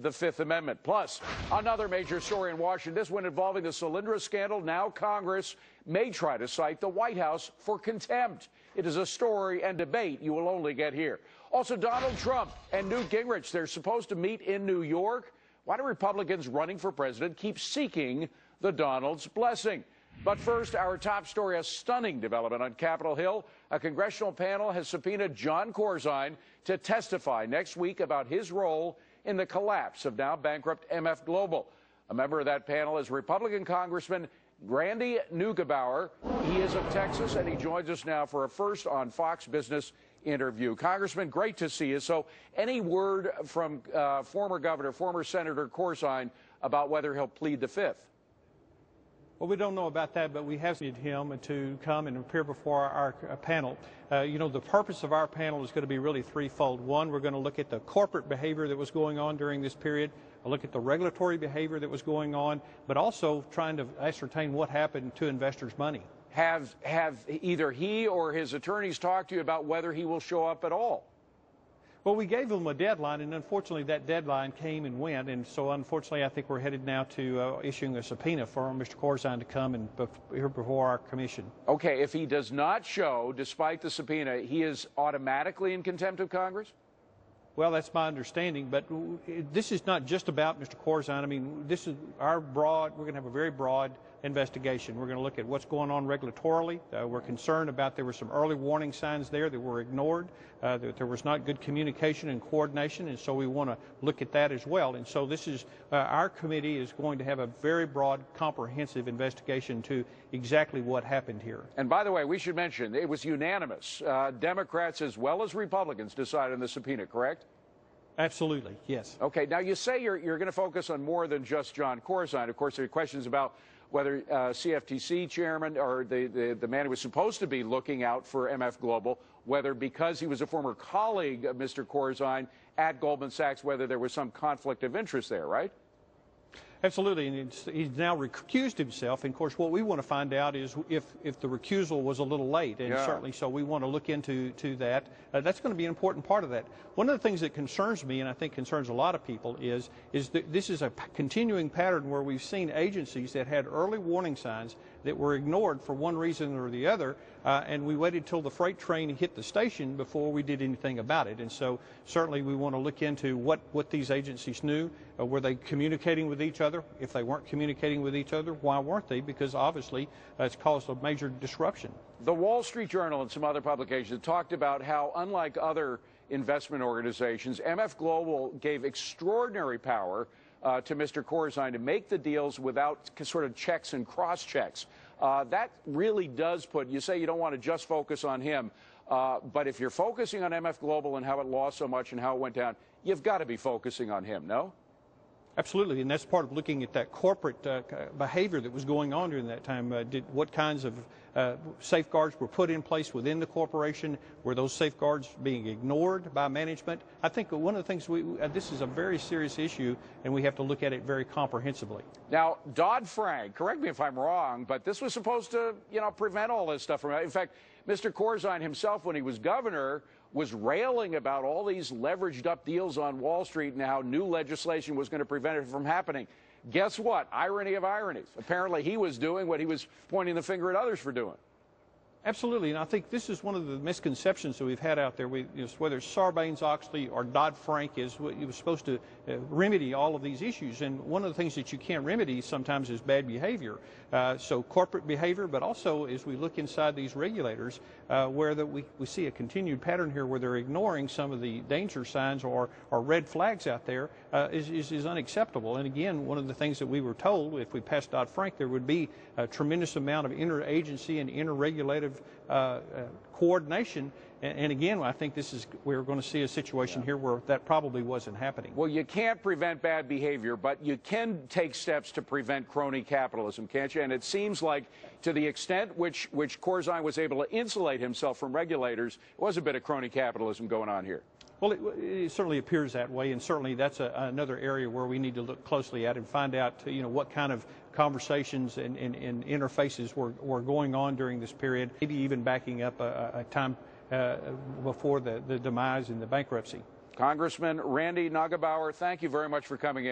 the Fifth Amendment. Plus, another major story in Washington, this one involving the Solyndra scandal. Now Congress may try to cite the White House for contempt. It is a story and debate you will only get here. Also, Donald Trump and Newt Gingrich, they're supposed to meet in New York. Why do Republicans running for president keep seeking the Donald's blessing? But first, our top story, a stunning development on Capitol Hill. A congressional panel has subpoenaed Jon Corzine to testify next week about his role in the collapse of now bankrupt MF Global. A member of that panel is Republican Congressman Randy Neugebauer. He is of Texas, and he joins us now for a first on Fox Business interview. Congressman, great to see you. So any word from former Senator Corzine about whether he'll plead the Fifth? Well, we don't know about that, but we have needed him to come and appear before our panel. The purpose of our panel is going to be really threefold. One, we're going to look at the corporate behavior that was going on during this period, look at the regulatory behavior that was going on, but also trying to ascertain what happened to investors' money. Have either he or his attorneys talked to you about whether he will show up at all? Well, we gave them a deadline, and unfortunately that deadline came and went, and so unfortunately I think we're headed now to issuing a subpoena for Mr. Corzine to come and here before our commission. Okay, if he does not show, despite the subpoena, he is automatically in contempt of Congress? Well, that's my understanding, but this is not just about Mr. Corzine. I mean, this is we're going to have a very broad investigation. We're going to look at what's going on regulatorily. We're concerned about there were some early warning signs there that were ignored, that there was not good communication and coordination, and so we want to look at that as well. And so this is, our committee is going to have a very broad, comprehensive investigation to exactly what happened here. And by the way, we should mention, it was unanimous. Democrats as well as Republicans decided on the subpoena, correct? Absolutely, yes. Okay, now you say you're going to focus on more than just Jon Corzine. Of course, there are questions about whether CFTC chairman or the man who was supposed to be looking out for MF Global, whether because he was a former colleague of Mr. Corzine at Goldman Sachs, whether there was some conflict of interest there, right? Absolutely, and he's now recused himself. And of course, what we want to find out is if the recusal was a little late, and certainly so we want to look into that. That's going to be an important part of that. One of the things that concerns me, and I think concerns a lot of people, is that this is a continuing pattern where we've seen agencies that had early warning signs that were ignored for one reason or the other, and we waited till the freight train hit the station before we did anything about it. And so certainly we want to look into what these agencies knew. Were they communicating with each other? If they weren't communicating with each other, why weren't they? Because obviously it's caused a major disruption. The Wall Street Journal and some other publications talked about how, unlike other investment organizations, MF Global gave extraordinary power to Mr. Corzine to make the deals without sort of checks and cross-checks. That really does put, you say you don't want to just focus on him, but if you're focusing on MF Global and how it lost so much and how it went down, you've got to be focusing on him, no? Absolutely, and that's part of looking at that corporate behavior that was going on during that time. What kinds of safeguards were put in place within the corporation? Were those safeguards being ignored by management? I think one of the things this is a very serious issue, and we have to look at it very comprehensively. Now, Dodd-Frank, correct me if I'm wrong, but this was supposed to, prevent all this stuff from. In fact, Mr. Corzine himself, when he was governor, was railing about all these leveraged up deals on Wall Street and how new legislation was going to prevent it from happening. Guess what? Irony of ironies. Apparently he was doing what he was pointing the finger at others for doing. Absolutely, and I think this is one of the misconceptions that we've had out there. Whether it's Sarbanes-Oxley or Dodd-Frank, is what was supposed to remedy all of these issues. And one of the things that you can't remedy sometimes is bad behavior. So corporate behavior, but also as we look inside these regulators, where we see a continued pattern here where they're ignoring some of the danger signs or red flags out there is unacceptable. And again, one of the things that we were told, if we passed Dodd-Frank, there would be a tremendous amount of interagency and interregulative coordination, and again, I think we're going to see a situation here where that probably wasn't happening. Well, you can't prevent bad behavior, but you can take steps to prevent crony capitalism, can't you? And it seems like, to the extent which Corzine was able to insulate himself from regulators, it was a bit of crony capitalism going on here. Well, it certainly appears that way, and certainly that's another area where we need to look closely at and find out, what kind of conversations and interfaces were going on during this period, maybe even backing up a time before the demise and the bankruptcy. Congressman Randy Neugebauer, thank you very much for coming in.